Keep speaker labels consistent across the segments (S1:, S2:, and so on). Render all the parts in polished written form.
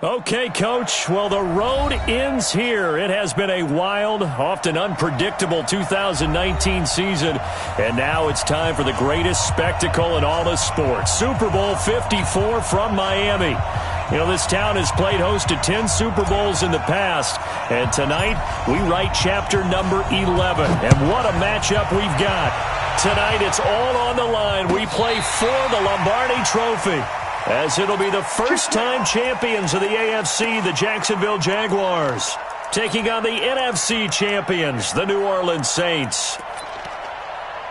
S1: Okay, Coach. Well, the road ends here. It has been a wild, often unpredictable 2019 season. And now it's time for the greatest spectacle in all of sports. Super Bowl 54 from Miami. You know, this town has played host to 10 Super Bowls in the past. And tonight, we write chapter number 11. And what a matchup we've got. Tonight, it's all on the line. We play for the Lombardi Trophy, as it'll be the first-time champions of the AFC, the Jacksonville Jaguars, taking on the NFC champions, the New Orleans Saints.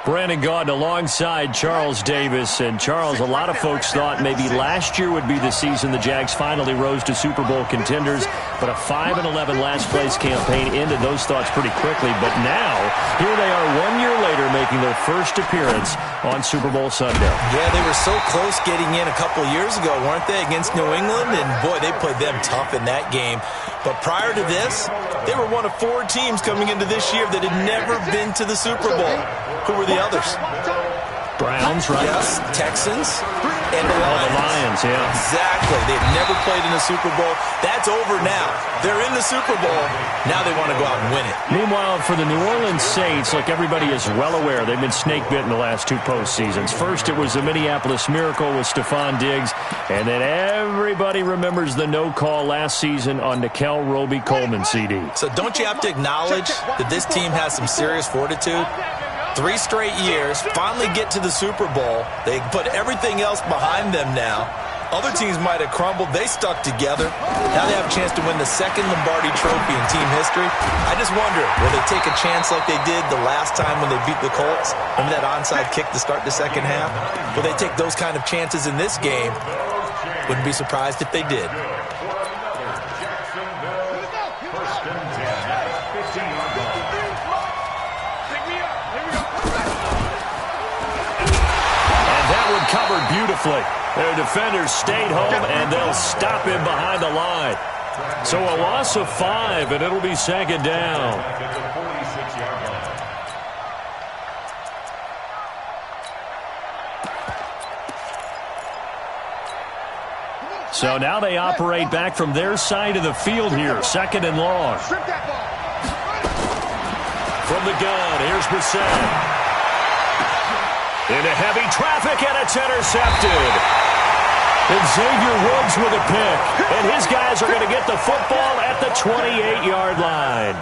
S1: Brandon Gaudin alongside Charles Davis. And, Charles, a lot of folks thought maybe last year would be the season the Jags finally rose to Super Bowl contenders, but a 5-11 last-place campaign ended those thoughts pretty quickly. But now, here they are 1 year later making their first appearance on Super Bowl Sunday.
S2: Yeah, they were so close getting in a couple years ago, weren't they, against New England? And, boy, they played them tough in that game. But prior to this, they were one of 4 teams coming into this year that had never been to the Super Bowl. Who were the others?
S1: Browns, right?
S2: Yes, Texans and the Lions.
S1: Oh, the Lions, yeah.
S2: Exactly. They've never played in a Super Bowl. That's over now. They're in the Super Bowl. Now they want to go out and win it.
S1: Meanwhile, for the New Orleans Saints, like everybody is well aware, they've been snake-bitten the last 2 postseasons. First, it was the Minneapolis Miracle with Stephon Diggs, and then everybody remembers the no-call last season on Nickel Roby-Coleman CD.
S2: So don't you have to acknowledge that this team has some serious fortitude? 3 straight years, finally get to the Super Bowl. They put everything else behind them now. Other teams might have crumbled. They stuck together. Now they have a chance to win the second Lombardi Trophy in team history. I just wonder, will they take a chance like they did the last time when they beat the Colts? Remember that onside kick to start the second half? Will they take those kind of chances in this game? Wouldn't be surprised if they did.
S1: Covered beautifully. Their defenders stayed home, and they'll stop him behind the line. So a loss of 5, and it'll be second down. So now they operate back from their side of the field here, second and long. From the gun, here's Brissett. Into heavy traffic, and it's intercepted. And Xavier Woods with a pick. And his guys are going to get the football at the 28-yard line.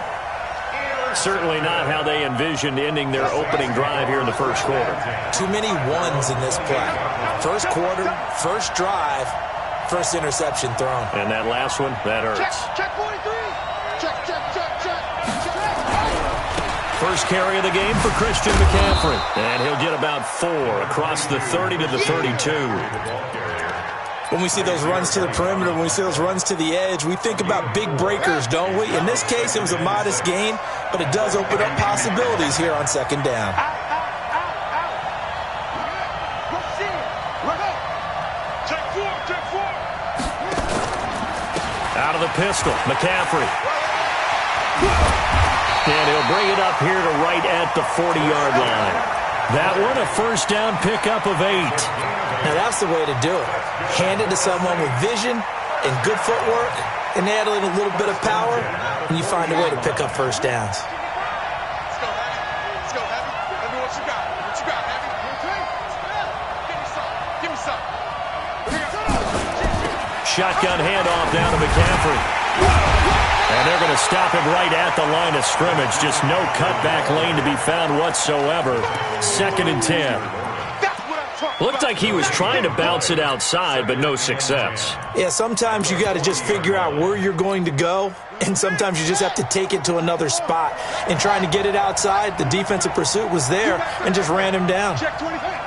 S1: Certainly not how they envisioned ending their opening drive here in the first quarter.
S2: Too many ones in this play. First quarter, first drive, first interception thrown.
S1: And that last one, that hurts.
S3: Check 43. Check.
S1: First carry of the game for Christian McCaffrey. And he'll get about 4 across the 30 to the 32.
S2: When we see those runs to the perimeter, when we see those runs to the edge, we think about big breakers, don't we? In this case, it was a modest gain, but it does open up possibilities here on second down.
S1: Out of the pistol, McCaffrey. And he'll bring it up here to right at the 40-yard line. That one, a first down pickup of 8.
S2: Now, that's the way to do it. Hand it to someone with vision and good footwork, and add in a little bit of power, and you find a way to pick up first downs.
S3: Let's go, Heavy. Let me what you got. What you got, Heavy? Give me some.
S1: Shotgun handoff down to McCaffrey. And they're going to stop him right at the line of scrimmage. Just no cutback lane to be found whatsoever. Second and 10. Looked like he was trying to bounce it outside, but no success.
S2: Yeah, sometimes you got to just figure out where you're going to go, and sometimes you just have to take it to another spot. And trying to get it outside, the defensive pursuit was there and just ran him down.
S3: Check 25.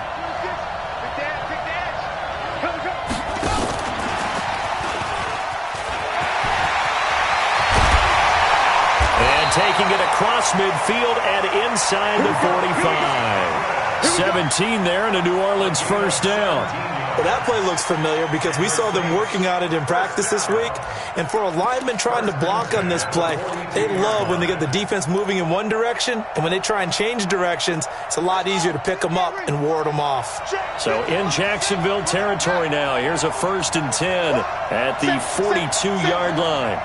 S1: Taking it across midfield and inside the 45. 17 there and a New Orleans first down.
S2: Well, that play looks familiar because we saw them working on it in practice this week. And for a lineman trying to block on this play, they love when they get the defense moving in one direction. And when they try and change directions, it's a lot easier to pick them up and ward them off.
S1: So in Jacksonville territory now, here's a 1st and 10 at the 42-yard line.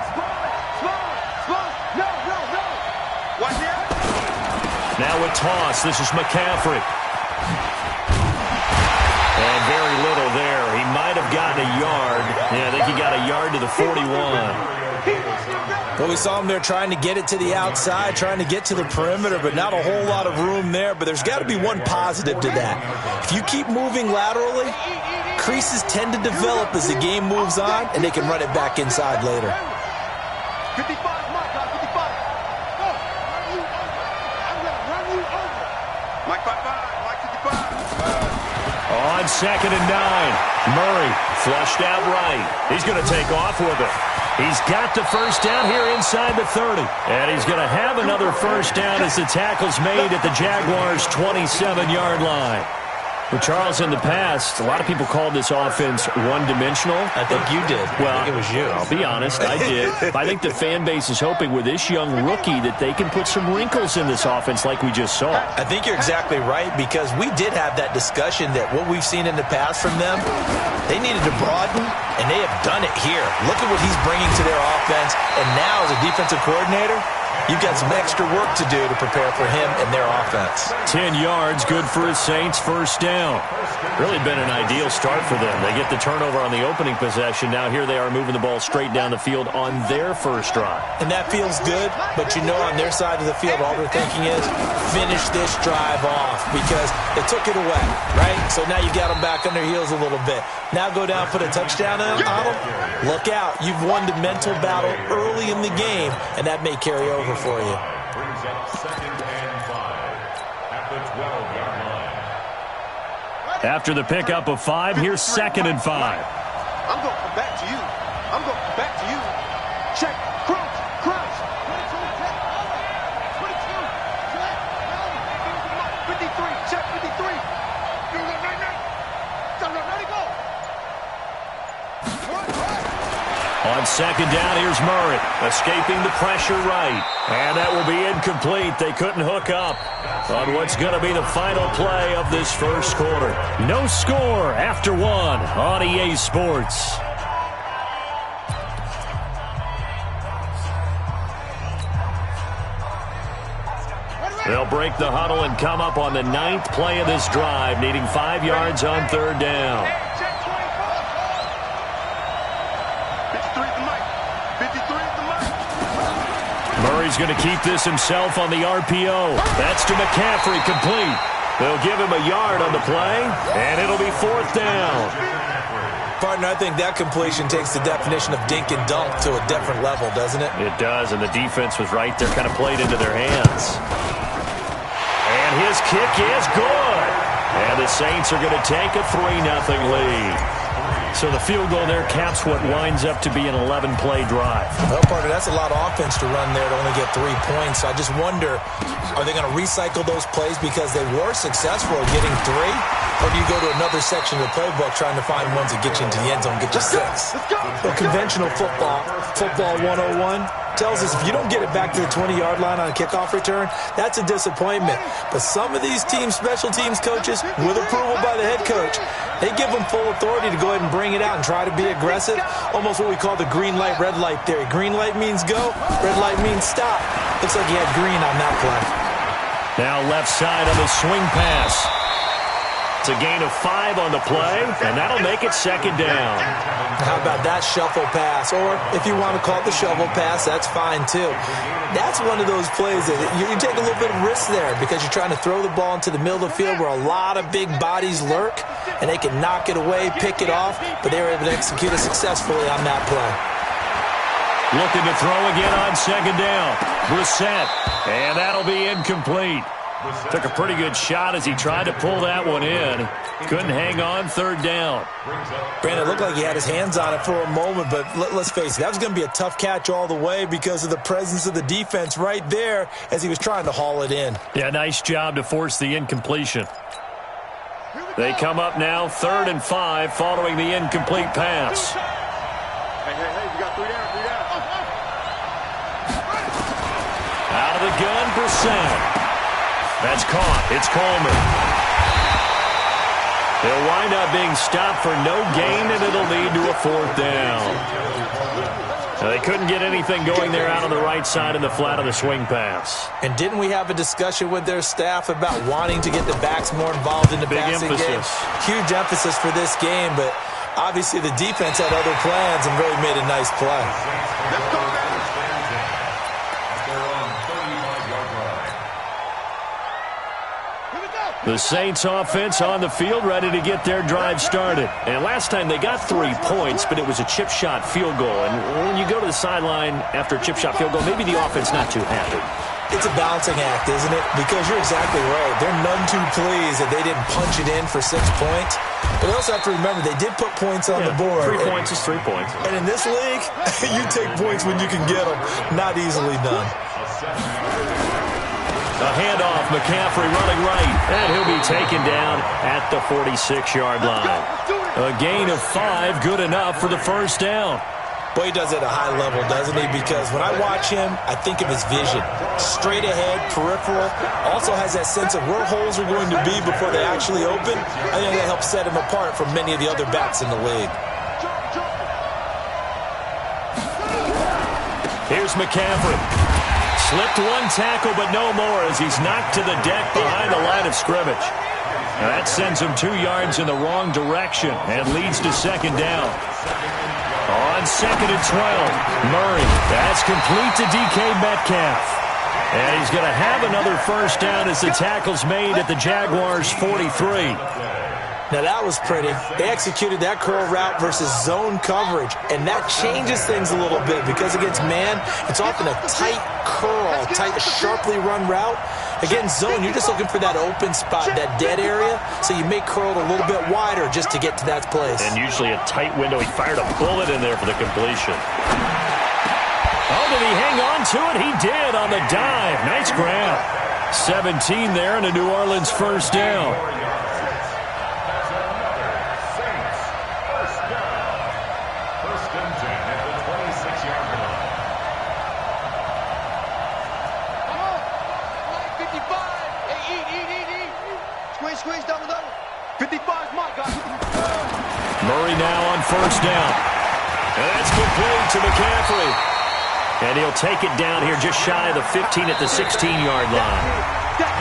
S1: Now a toss. This is McCaffrey. And very little there. He might have gotten a yard. Yeah, I think he got a yard to the 41.
S2: Well, we saw him there trying to get it to the outside, trying to get to the perimeter, but not a whole lot of room there. But there's got to be one positive to that. If you keep moving laterally, creases tend to develop as the game moves on, and they can run it back inside later.
S3: 55, Mike, 55. Go. I'm going to run you over. Mike 55, Mike 55.
S1: On 2nd and 9, Murray flushed out right. He's going to take off with it. He's got the first down here inside the 30. And he's going to have another first down as the tackle's made at the Jaguars' 27-yard line. Well, Charles, in the past, a lot of people called this offense one-dimensional.
S2: I think you did.
S1: Well,
S2: I think it was you.
S1: I'll be honest, I did. I think the fan base is hoping with this young rookie that they can put some wrinkles in this offense like we just saw.
S2: I think you're exactly right because we did have that discussion that what we've seen in the past from them, they needed to broaden, and they have done it here. Look at what he's bringing to their offense, and now as a defensive coordinator, you've got some extra work to do to prepare for him and their offense.
S1: 10 yards, good for his Saints, first down. Really been an ideal start for them. They get the turnover on the opening possession. Now here they are moving the ball straight down the field on their first drive.
S2: And that feels good, but you know on their side of the field, all they're thinking is finish this drive off because they took it away, right? So now you got them back on their heels a little bit. Now go down, put a touchdown on them. Look out. You've won the mental battle early in the game, and that may carry over for you.
S4: Brings up 2nd and 5 at the 12-yard line.
S1: After the pickup of 5, here's 2nd and 5.
S3: I'm going to come back to you. I'm going to come back to you. Check. Crunch. Crunch. 23. Check 53. You're right now. Ready, go.
S1: On 2nd down, here's Murray, escaping the pressure right. And that will be incomplete. They couldn't hook up on what's going to be the final play of this first quarter. No score after 1 on EA Sports. They'll break the huddle and come up on the 9th play of this drive, needing 5 yards on 3rd down. Murray's going to keep this himself on the RPO. That's to McCaffrey, complete. They'll give him a yard on the play, and it'll be 4th down.
S2: Partner, I think that completion takes the definition of dink and dunk to a different level, doesn't it?
S1: It does, and the defense was right there, kind of played into their hands. And his kick is good. And the Saints are going to take a 3-0 lead. So the field goal there caps what winds up to be an 11-play drive.
S2: Well, partner, that's a lot of offense to run there to only get 3 points. I just wonder, are they going to recycle those plays because they were successful at getting 3? Or do you go to another section of the playbook trying to find ones that get you into the end zone, get you 6? Well, conventional football 101, tells us if you don't get it back to the 20-yard line on a kickoff return, that's a disappointment. But some of these teams, special teams coaches, with approval by the head coach, they give them full authority to go ahead and bring it out and try to be aggressive. Almost what we call the green light, red light theory. Green light means go, red light means stop. Looks like he had green on that play.
S1: Now left side on the swing pass. It's a gain of 5 on the play, and that'll make it 2nd down.
S2: How about that shuffle pass? Or if you want to call it the shovel pass, that's fine too. That's one of those plays that you take a little bit of risk there because you're trying to throw the ball into the middle of the field where a lot of big bodies lurk, and they can knock it away, pick it off, but they were able to execute it successfully on that play.
S1: Looking to throw again on 2nd down. Brissett, and that'll be incomplete. Took a pretty good shot as he tried to pull that one in. Couldn't hang on, 3rd down.
S2: Brandon, it looked like he had his hands on it for a moment, but let's face it, that was going to be a tough catch all the way because of the presence of the defense right there as he was trying to haul it in.
S1: Yeah, nice job to force the incompletion. They come up now 3rd and 5 following the incomplete pass.
S3: Hey, you got 3 down.
S1: Out of the gun, Brissett. That's caught. It's Coleman. They'll wind up being stopped for no gain, and it'll lead to a 4th down. Now, they couldn't get anything going there out on the right side in the flat of the swing pass.
S2: And didn't we have a discussion with their staff about wanting to get the backs more involved in the passing game? Huge emphasis for this game, but obviously the defense had other plans and really made a nice play.
S3: Let's go, man.
S1: The Saints offense on the field ready to get their drive started. And last time they got 3 points, but it was a chip shot field goal. And when you go to the sideline after a chip shot field goal, maybe the offense not too happy.
S2: It's a balancing act, isn't it? Because you're exactly right. They're none too pleased that they didn't punch it in for 6 points. But they also have to remember they did put points on the board.
S1: 3 points is 3 points.
S2: And in this league, you take points when you can get them. Not easily done.
S1: A handoff, McCaffrey running right, and he'll be taken down at the 46-yard line. A gain of 5, good enough for the 1st down.
S2: Boy, he does it at a high level, doesn't he? Because when I watch him, I think of his vision. Straight ahead, peripheral. Also has that sense of where holes are going to be before they actually open. I think that helps set him apart from many of the other backs in the league.
S1: Here's McCaffrey. Slipped 1 tackle, but no more as he's knocked to the deck behind the line of scrimmage. Now that sends him 2 yards in the wrong direction and leads to 2nd down. On 2nd and 12, Murray. That's complete to DK Metcalf. And he's going to have another 1st down as the tackle's made at the Jaguars' 43.
S2: Now, that was pretty. They executed that curl route versus zone coverage, and that changes things a little bit because against man, it's often a tight curl, tight, sharply run route. Against zone, you're just looking for that open spot, that dead area, so you may curl it a little bit wider just to get to that place.
S1: And usually a tight window. He fired a bullet in there for the completion. Oh, did he hang on to it? He did on the dive. Nice grab. 17 there and a New Orleans 1st down.
S3: Squeeze, double. 55's my guy.
S1: Murray now on 1st down. And that's complete to McCaffrey. And he'll take it down here just shy of the 15 at the 16-yard line.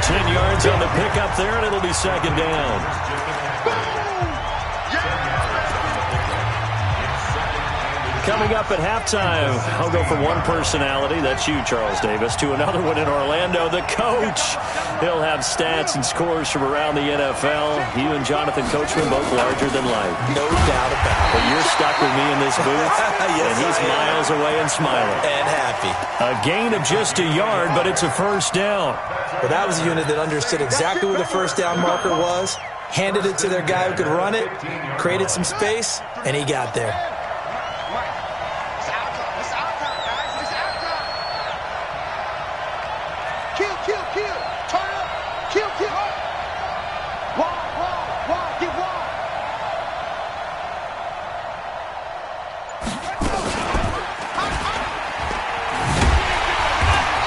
S1: 10 yards on the pickup there, and it'll be 2nd down. Coming up at halftime, I'll go from one personality, that's you, Charles Davis, to another one in Orlando, the coach. He'll have stats and scores from around the NFL. You and Jonathan Coachman both larger than life.
S2: No doubt about it.
S1: But you're stuck with me in this booth,
S2: yes,
S1: and he's miles away and smiling.
S2: And happy.
S1: A gain of just a yard, but it's a 1st down.
S2: Well, that was a unit that understood exactly where the 1st down marker was, handed it to their guy who could run it, created some space, and he got there.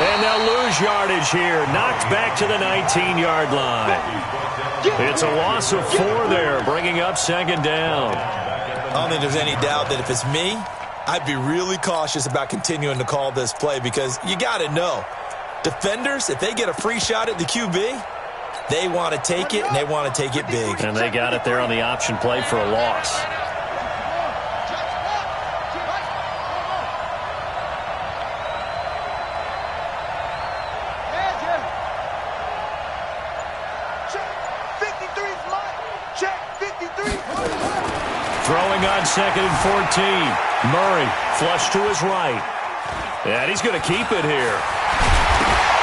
S1: And they'll lose yardage here. Knocked back to the 19-yard line. It's a loss of 4 there, bringing up 2nd down.
S2: I don't think there's any doubt that if it's me, I'd be really cautious about continuing to call this play because you got to know, defenders, if they get a free shot at the QB, they want to take it, and they want to take it big.
S1: And they got it there on the option play for a loss. Throwing on 2nd and 14. Murray flush to his right. And he's going to keep it here.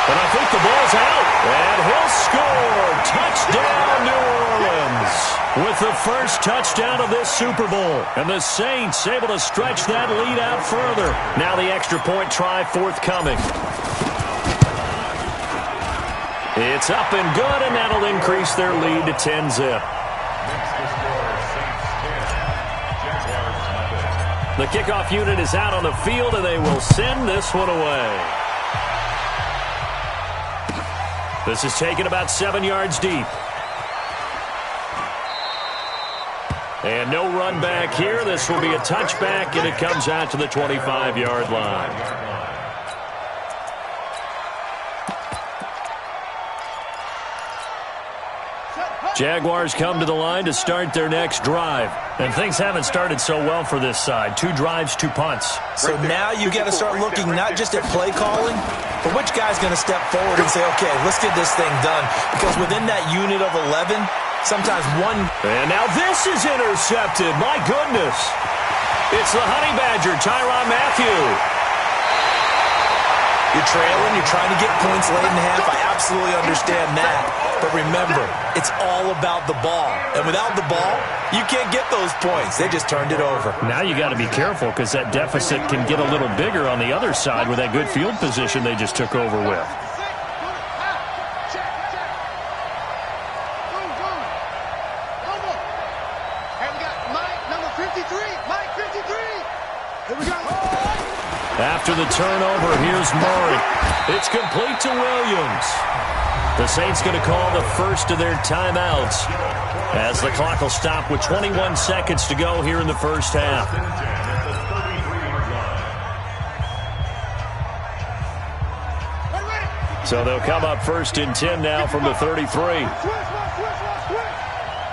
S1: And I think the ball's out. And he'll score. Touchdown, New Orleans. With the first touchdown of this Super Bowl. And the Saints able to stretch that lead out further. Now the extra point try forthcoming. It's up and good, and that'll increase their lead to 10-zip. The kickoff unit is out on the field, and they will send this one away. This is taken about 7 yards deep. And no run back here. This will be a touchback, and it comes out to the 25-yard line. Jaguars come to the line to start their next drive. And things haven't started so well for this side. 2 drives, 2 punts.
S2: So now you got to start looking not just at play calling, but which guy's going to step forward and say, okay, let's get this thing done. Because within that unit of 11, sometimes one...
S1: And now this is intercepted. My goodness. It's the Honey Badger, Tyrann Mathieu.
S2: You're trailing, you're trying to get points late in the half. I absolutely understand that. But remember, it's all about the ball. And without the ball, you can't get those points. They just turned it over.
S1: Now you got to be careful because that deficit can get a little bigger on the other side with that good field position they just took over with. After the turnover, here's Murray. It's complete to Williams. The Saints going to call the first of their timeouts as the clock will stop with 21 seconds to go here in the first half. So they'll come up first and 10 now from the 33.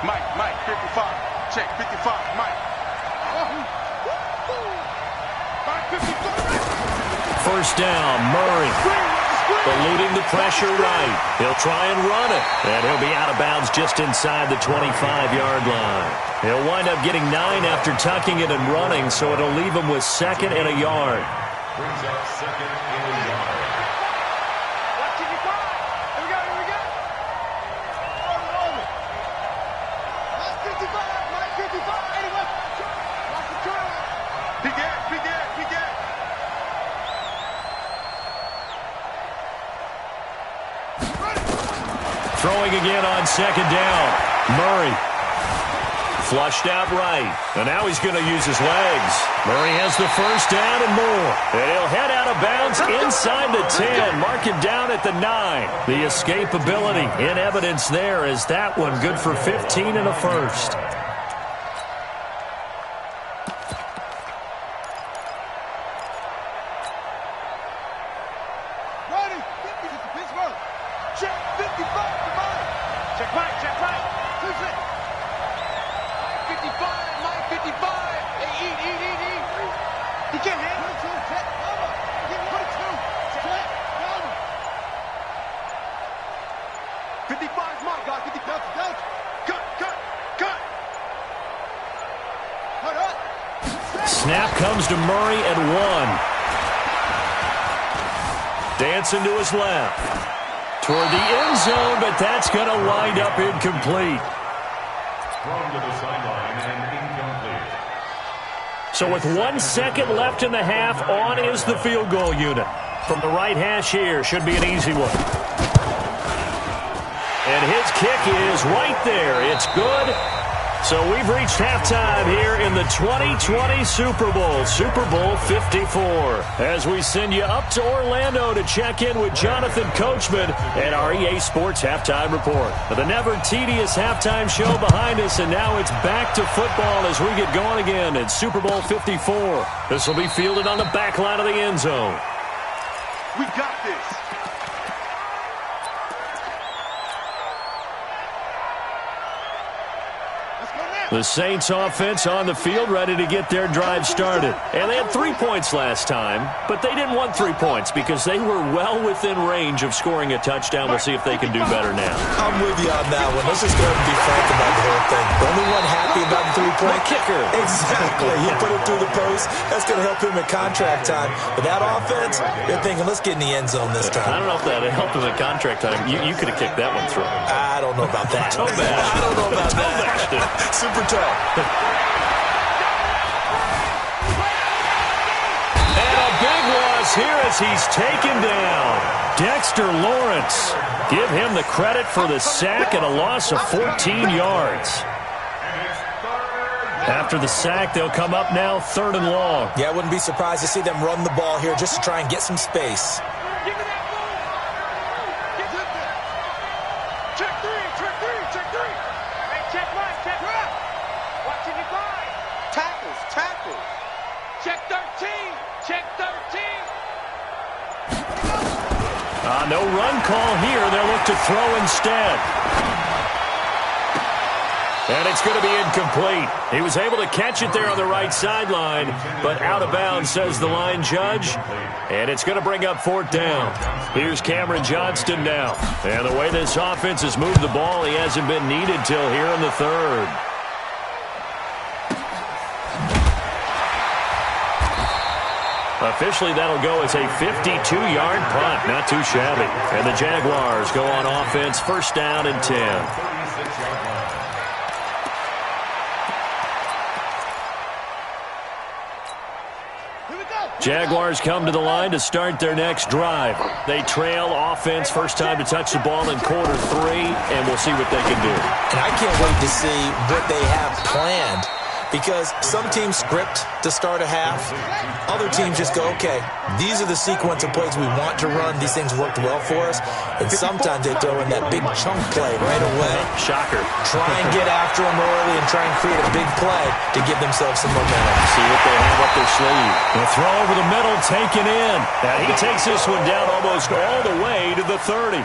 S3: Mike, 55. Check, 55, Mike.
S1: First down, Murray. Eluding the pressure right. He'll try and run it. And he'll be out of bounds just inside the 25-yard line. He'll wind up getting 9 after tucking it and running, so it'll leave him with 2nd and a yard.
S4: Brings up 2nd and a yard.
S1: Throwing again on 2nd down. Murray flushed out right. And now he's going to use his legs. Murray has the first down and more. And he'll head out of bounds inside the 10. Mark him down at the 9. The escapability in evidence there as that one good for 15 and a first. Snap comes to Murray at 1. Dancing to his left. Toward the end zone, but that's going to wind up incomplete.
S4: Thrown to the sideline and incomplete.
S1: So with 1 second left in the half, on is the field goal unit. From the right hash here, should be an easy one. And his kick is right there. It's good. So we've reached halftime here in the 2020 Super Bowl, Super Bowl 54. As we send you up to Orlando to check in with Jonathan Coachman and our EA Sports Halftime Report. The never tedious halftime show behind us, and now it's back to football as we get going again in Super Bowl 54. This will be fielded on the back line of the end zone.
S3: We got this.
S1: The Saints offense on the field ready to get their drive started. And they had 3 points last time, but they didn't want 3 points because they were well within range of scoring a touchdown. We'll see if they can do better now.
S2: I'm with you on that one. Let's just go ahead and be frank about the whole thing. The only one happy about the 3-point
S1: kicker.
S2: Exactly. He put it through the post. That's going to help him at contract time. But that offense, they're thinking, let's get in the end zone this time.
S1: I don't know if that helped him at contract time. You could have kicked that one through.
S2: I don't know about that.
S1: Toe bash.
S2: I don't know about that. Super toe.
S1: And a big loss here as he's taken down. Dexter Lawrence. Give him the credit for the sack and a loss of 14 yards. After the sack, they'll come up now 3rd and long.
S2: Yeah, I wouldn't be surprised to see them run the ball here just to try and get some space.
S3: Check three. Hey, check right, check right. Watching you find. Tackles. Check 13.
S1: No run call here. They'll look to throw instead. And it's going to be incomplete. He was able to catch it there on the right sideline, but out of bounds, says the line judge. And it's going to bring up 4th down. Here's Cameron Johnston now. And the way this offense has moved the ball, he hasn't been needed till here in the 3rd. Officially, that'll go as a 52-yard punt. Not too shabby. And the Jaguars go on offense, 1st down and 10. Jaguars come to the line to start their next drive. They trail offense, first time to touch the ball in quarter 3, and we'll see what they can do.
S2: And I can't wait to see what they have planned, because some teams script to start a half. Other teams just go, okay, these are the sequence of plays we want to run. These things worked well for us. And sometimes they throw in that big chunk play right away.
S1: Shocker.
S2: Try and get after them early and try and create a big play to give themselves some momentum.
S1: See what they have up their sleeve. The throw over the middle, taken in. And he takes this one down almost all the way to the 30.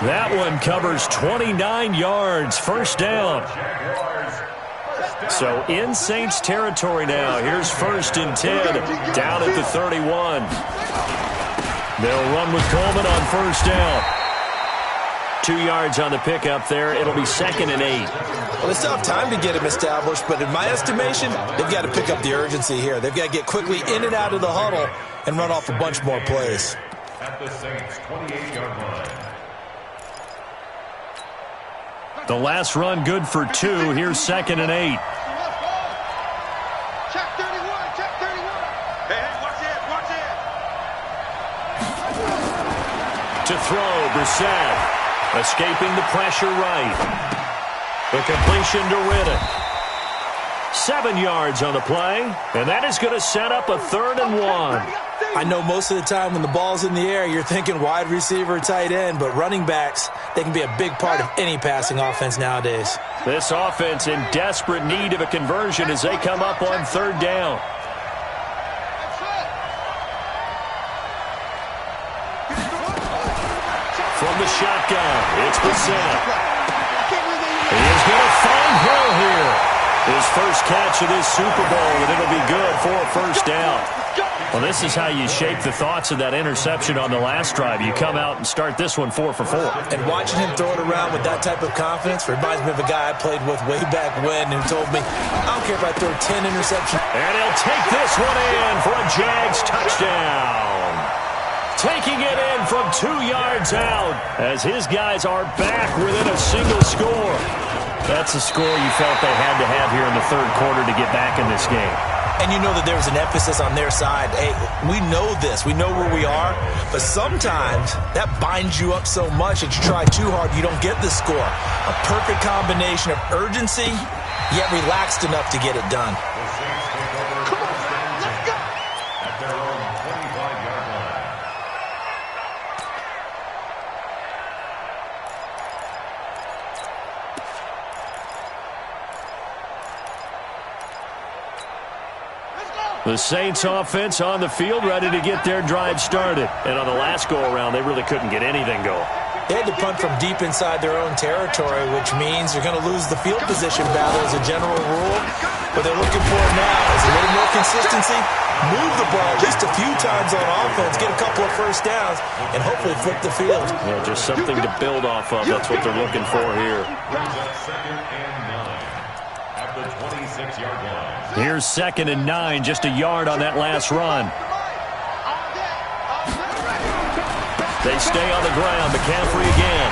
S1: That one covers 29 yards, 1st down. So in Saints territory now. Here's 1st and 10 down at the 31. They'll run with Coleman on 1st down. 2 yards on the pickup there. It'll be 2nd and 8.
S2: Well, they still have time to get him established, but in my estimation, they've got to pick up the urgency here. They've got to get quickly in and out of the huddle and run off a bunch more plays.
S4: At the Saints' 28-yard line.
S1: The last run good for 2. Here's 2nd and 8.
S3: Check 31. Hey, watch it.
S1: To throw, Brissett. Escaping the pressure right. The completion to Riddick. 7 yards on the play. And that is going to set up a 3rd and 1.
S2: I know most of the time when the ball's in the air, you're thinking wide receiver, tight end, but running backs, they can be a big part of any passing offense nowadays.
S1: This offense in desperate need of a conversion as they come up on 3rd down. From the shotgun, it's Brissett. He is going to find Hill here. His first catch of this Super Bowl, and it'll be good for a 1st down. Well, this is how you shape the thoughts of that interception on the last drive. You come out and start this one 4 for 4.
S2: And watching him throw it around with that type of confidence reminds me of a guy I played with way back when who told me, I don't care if I throw 10 interceptions.
S1: And he'll take this one in for a Jags touchdown. Taking it in from 2 yards out as his guys are back within a single score. That's a score you felt they had to have here in the 3rd quarter to get back in this game.
S2: And you know that there was an emphasis on their side. Hey, we know this. We know where we are. But sometimes that binds you up so much that you try too hard, you don't get the score. A perfect combination of urgency, yet relaxed enough to get it done.
S3: Come on, let's go.
S4: At their own 25-yard line.
S1: The Saints offense on the field, ready to get their drive started. And on the last go-around, they really couldn't get anything going.
S2: They had to punt from deep inside their own territory, which means they're going to lose the field position battle as a general rule. What they're looking for now is a little more consistency, move the ball at least a few times on offense, get a couple of 1st downs, and hopefully flip the field.
S1: Yeah, just something to build off of. That's what they're looking for here.
S4: Brings up 2nd and 9 at the 26-yard line.
S1: Here's 2nd and 9, just a yard on that last run. They stay on the ground. McCaffrey again.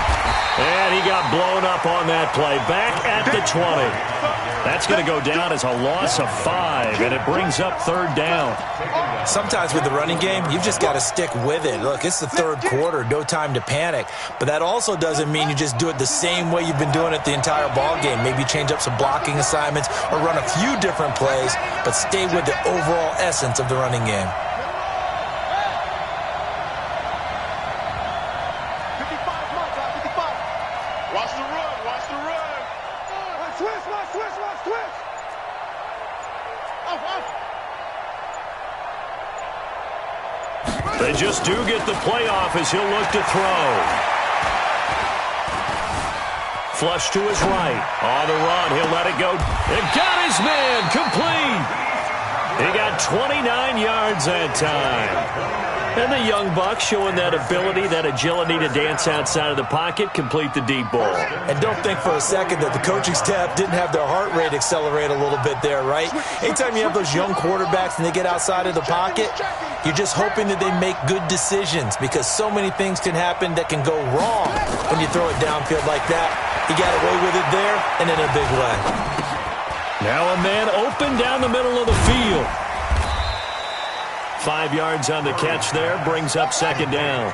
S1: And he got blown up on that play. Back at the 20. That's going to go down as a loss of 5, and it brings up third down.
S2: Sometimes with the running game, you've just got to stick with it. Look, it's the third quarter, no time to panic. But that also doesn't mean you just do it the same way you've been doing it the entire ball game. Maybe change up some blocking assignments or run a few different plays, but stay with the overall essence of the running game.
S1: They just do get the playoff as he'll look to throw. Flush to his right. On the run, he'll let it go. And got his man complete. He got 29 yards that time. And the young buck showing that ability, that agility to dance outside of the pocket, complete the deep ball.
S2: And don't think for a second that the coaching staff didn't have their heart rate accelerate a little bit there, right? Anytime you have those young quarterbacks and they get outside of the pocket, you're just hoping that they make good decisions because so many things can happen that can go wrong when you throw it downfield like that. He got away with it there and in a big way.
S1: Now a man open down the middle of the field. 5 yards on the catch there, brings up second down.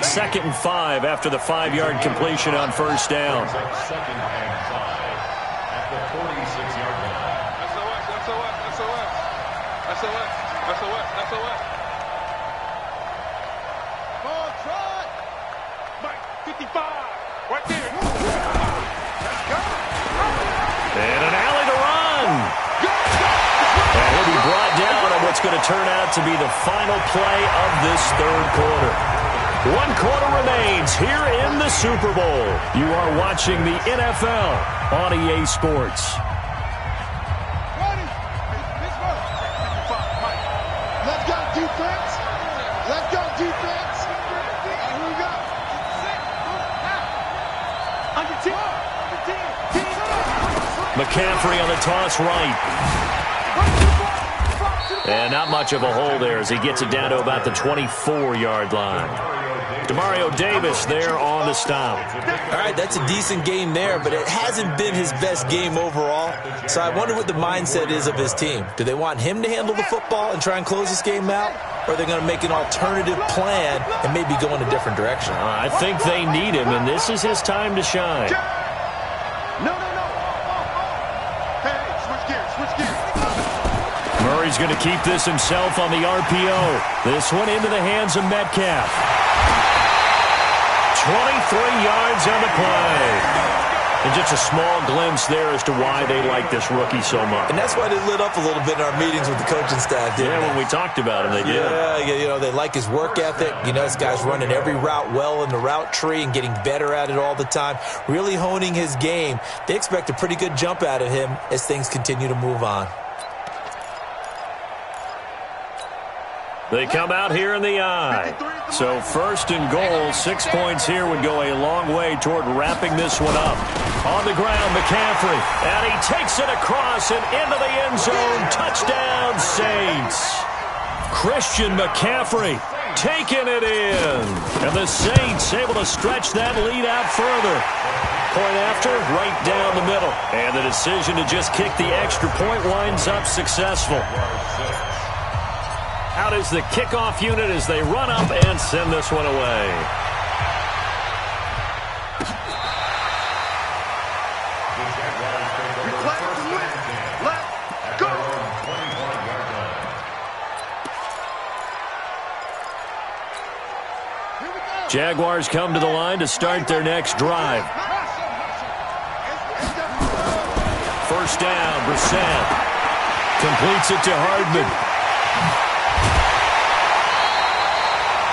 S1: 2nd and 5 after the 5-yard completion on first down.
S4: 2nd and 5 at the 46-yard line.
S3: SOS. Ball try. Mike, 55. Right there.
S1: And an alley to run. And he'll be brought down on what's going to turn out to be the final play of this third quarter. 1 quarter remains here in the Super Bowl. You are watching the NFL on EA Sports.
S3: Let's go, defense. Let's go, defense. Here we go. Under 10.
S1: McCaffrey on the toss right. And not much of a hole there as he gets it down to about the 24-yard line. Demario Davis there on the stop.
S2: All right, that's a decent game there, but it hasn't been his best game overall. So I wonder what the mindset is of his team. Do they want him to handle the football and try and close this game out? Or are they going to make an alternative plan and maybe go in a different direction?
S1: I think they need him, and this is his time to shine.
S3: No. Hey, switch gears.
S1: Murray's going to keep this himself on the RPO. This one into the hands of Metcalf. 23 yards on the play. And just a small glimpse there as to why they like this rookie so much.
S2: And that's why they lit up a little bit in our meetings with the coaching staff, didn't they?
S1: When we talked about him, they did.
S2: Yeah, they like his work ethic. This guy's running every route well in the route tree and getting better at it all the time, really honing his game. They expect a pretty good jump out of him as things continue to move on.
S1: They come out here in the eye. So 1st and goal, 6 points here would go a long way toward wrapping this one up. On the ground, McCaffrey, and he takes it across and into the end zone. Touchdown, Saints. Christian McCaffrey taking it in. And the Saints able to stretch that lead out further. Point after, right down the middle. And the decision to just kick the extra point winds up successful. Out is the kickoff unit as they run up and send this one away.
S3: Let's go.
S1: Jaguars come to the line to start their next drive. First down, Brissett completes it to Hardman.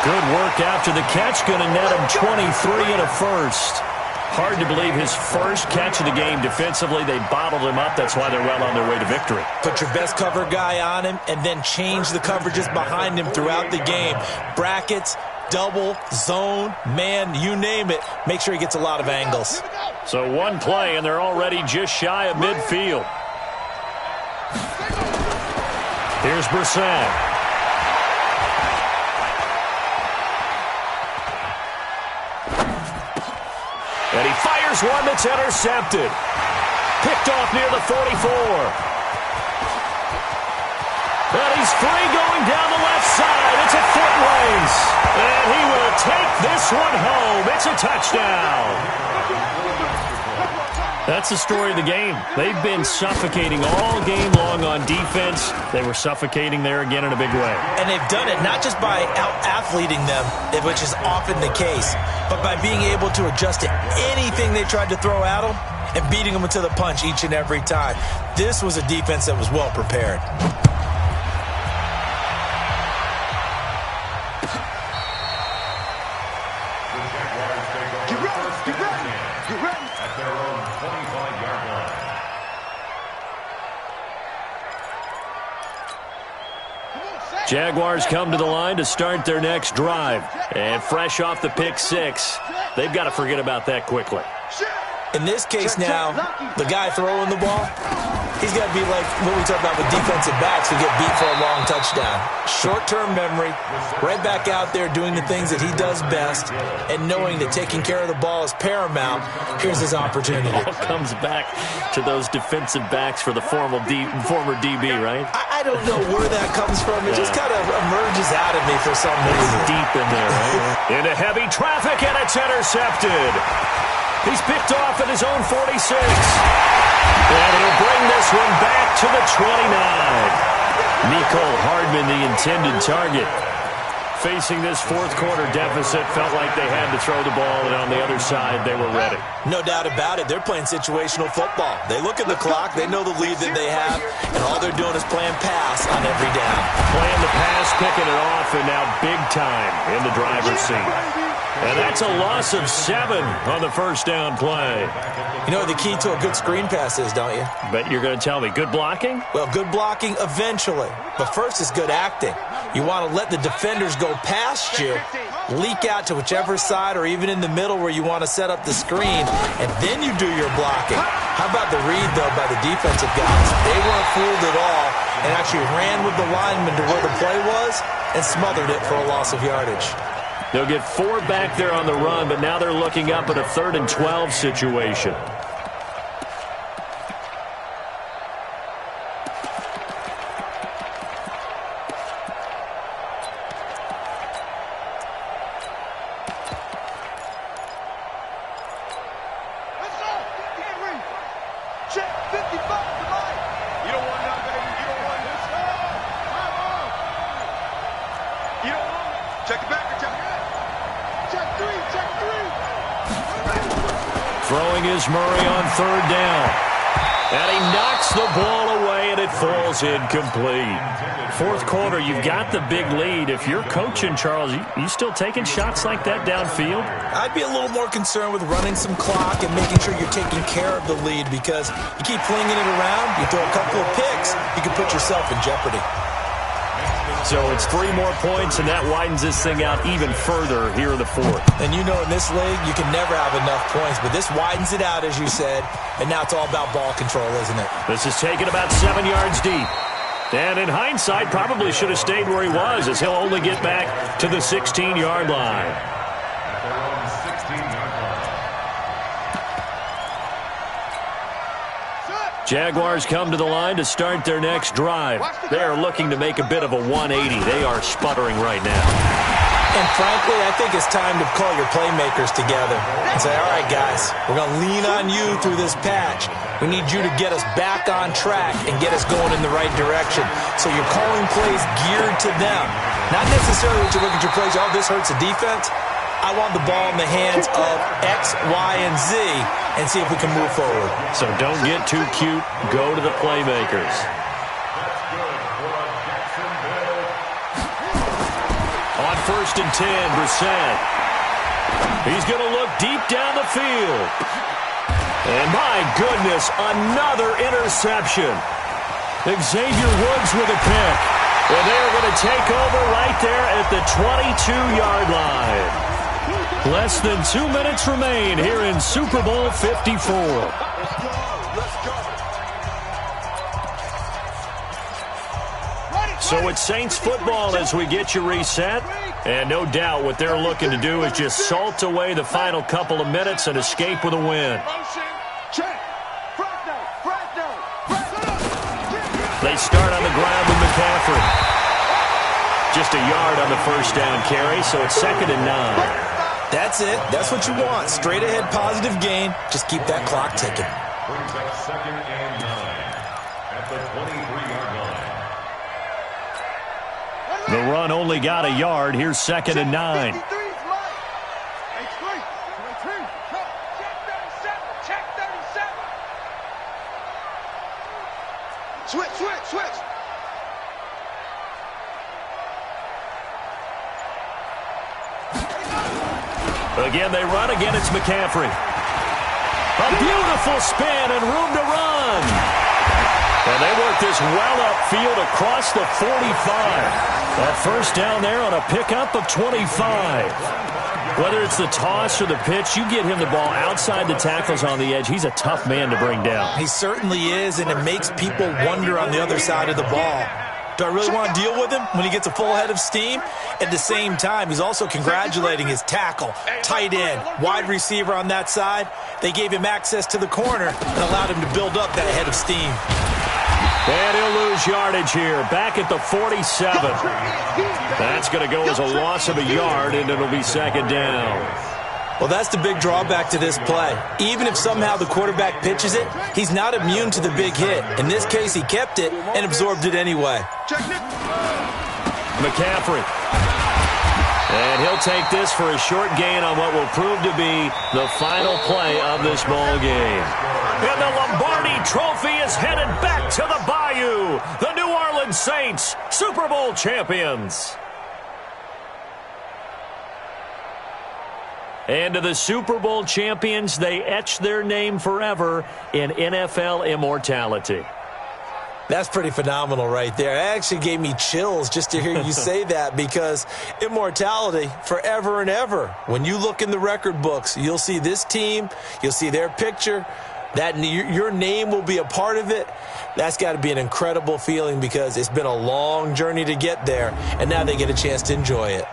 S1: Good work after the catch, going to net him 23 and a first. Hard to believe his first catch of the game defensively. They bottled him up. That's why they're well on their way to victory.
S2: Put your best cover guy on him and then change the coverages behind him throughout the game. Brackets, double, zone, man, you name it. Make sure he gets a lot of angles.
S1: So one play, and they're already just shy of midfield. Here's Brissett. And he is one that's intercepted. Picked off near the 44. And he's free going down the left side. It's a foot race. And he will take this one home. It's a touchdown. That's the story of the game. They've been suffocating all game long on defense. They were suffocating there again in a big way.
S2: And they've done it not just by out-athleting them, which is often the case, but by being able to adjust to anything they tried to throw at them and beating them to the punch each and every time. This was a defense that was well prepared.
S1: Jaguars come to the line to start their next drive. And fresh off the pick six, they've got to forget about that quickly.
S2: In this case now, the guy throwing the ball, he's got to be like what we talk about with defensive backs who get beat for a long touchdown. Short-term memory, right back out there doing the things that he does best, and knowing that taking care of the ball is paramount. Here's his opportunity.
S1: It all comes back to those defensive backs for the former DB, right?
S2: I don't know where that comes from. It just kind of emerges out of me for some reason.
S1: Deep in there, right? Into heavy traffic, and it's intercepted. He's picked off at his own 46. And he'll bring this one back to the 29. Nicole Hardman, the intended target. Facing this fourth quarter deficit, felt like they had to throw the ball, and on the other side, they were ready.
S2: No doubt about it. They're playing situational football. They look at the clock. They know the lead that they have, and all they're doing is playing pass on every down.
S1: Playing the pass, picking it off, and now big time in the driver's seat. And that's a loss of 7 on the first down play.
S2: You know what the key to a good screen pass is, don't you?
S1: Bet you're going to tell me. Good blocking?
S2: Well, good blocking eventually. But first is good acting. You want to let the defenders go past you, leak out to whichever side or even in the middle where you want to set up the screen, and then you do your blocking. How about the read, though, by the defensive guys? They weren't fooled at all and actually ran with the lineman to where the play was and smothered it for a loss of yardage.
S1: They'll get 4 back there on the run, but now they're looking up at a 3rd and 12 situation. Throwing is Murray on 3rd down. And he knocks the ball away, and it falls incomplete. Fourth quarter, you've got the big lead. If you're coaching, Charles, you still taking shots like that downfield?
S2: I'd be a little more concerned with running some clock and making sure you're taking care of the lead, because you keep flinging it around, you throw a couple of picks, you can put yourself in jeopardy.
S1: So it's 3 more points, and that widens this thing out even further here in the fourth.
S2: And you know in this league, you can never have enough points, but this widens it out, as you said, and now it's all about ball control, isn't it?
S1: This is taken about 7 yards deep. And in hindsight, probably should have stayed where he was, as he'll only get back to the 16-yard line. Jaguars come to the line to start their next drive. They are looking to make a bit of a 180. They are sputtering right now.
S2: And frankly, I think it's time to call your playmakers together and say, all right, guys, we're going to lean on you through this patch. We need you to get us back on track and get us going in the right direction. So you're calling plays geared to them. Not necessarily that you look at your plays, oh, this hurts the defense. I want the ball in the hands of X, Y, and Z and see if we can move forward.
S1: So don't get too cute. Go to the playmakers. On 1st and 10, Brissett. He's going to look deep down the field. And my goodness, another interception. Xavier Woods with a pick. And they're going to take over right there at the 22-yard line. Less than 2 minutes remain here in Super Bowl 54. So it's Saints football as we get you reset. And no doubt what they're looking to do is just salt away the final couple of minutes and escape with a win. They start on the ground with McCaffrey. Just a yard on the first down carry, so it's 2nd and 9.
S2: That's it. That's what you want. Straight ahead positive gain. Just keep that clock ticking.
S4: Brings up 2nd and 9 at the 23-yard line.
S1: The run only got a yard. Here's 2nd and 9.
S3: Switch.
S1: Again, they run. Again, it's McCaffrey. A beautiful spin and room to run. And they work this well upfield across the 45. That first down there on a pickup of 25. Whether it's the toss or the pitch, you get him the ball outside the tackles on the edge. He's a tough man to bring down.
S2: He certainly is, and it makes people wonder on the other side of the ball. Do I really want to deal with him when he gets a full head of steam? At the same time, he's also congratulating his tackle, tight end, wide receiver on that side. They gave him access to the corner and allowed him to build up that head of steam.
S1: And he'll lose yardage here, back at the 47. That's going to go as a loss of a yard, and it'll be 2nd down.
S2: Well, that's the big drawback to this play. Even if somehow the quarterback pitches it, he's not immune to the big hit. In this case, he kept it and absorbed it anyway.
S1: McCaffrey. And he'll take this for a short gain on what will prove to be the final play of this ball game. And the Lombardi Trophy is headed back to the Bayou. The New Orleans Saints, Super Bowl champions. And to the Super Bowl champions, they etch their name forever in NFL immortality.
S2: That's pretty phenomenal right there. It actually gave me chills just to hear you say that, because immortality forever and ever. When you look in the record books, you'll see this team, you'll see their picture, that your name will be a part of it. That's got to be an incredible feeling, because it's been a long journey to get there, and now they get a chance to enjoy it.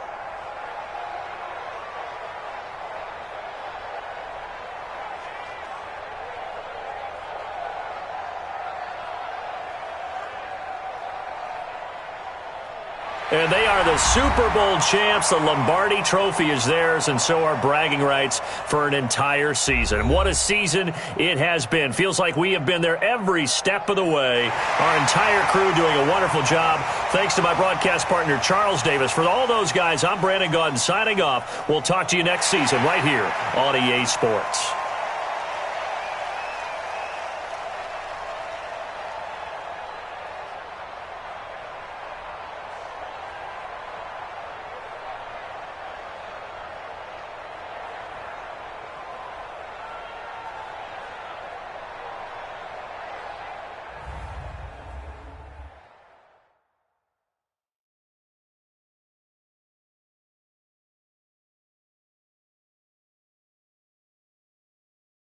S1: And they are the Super Bowl champs. The Lombardi Trophy is theirs, and so are bragging rights for an entire season. What a season it has been. Feels like we have been there every step of the way. Our entire crew doing a wonderful job. Thanks to my broadcast partner, Charles Davis. For all those guys, I'm Brandon Gaudin signing off. We'll talk to you next season right here on EA Sports.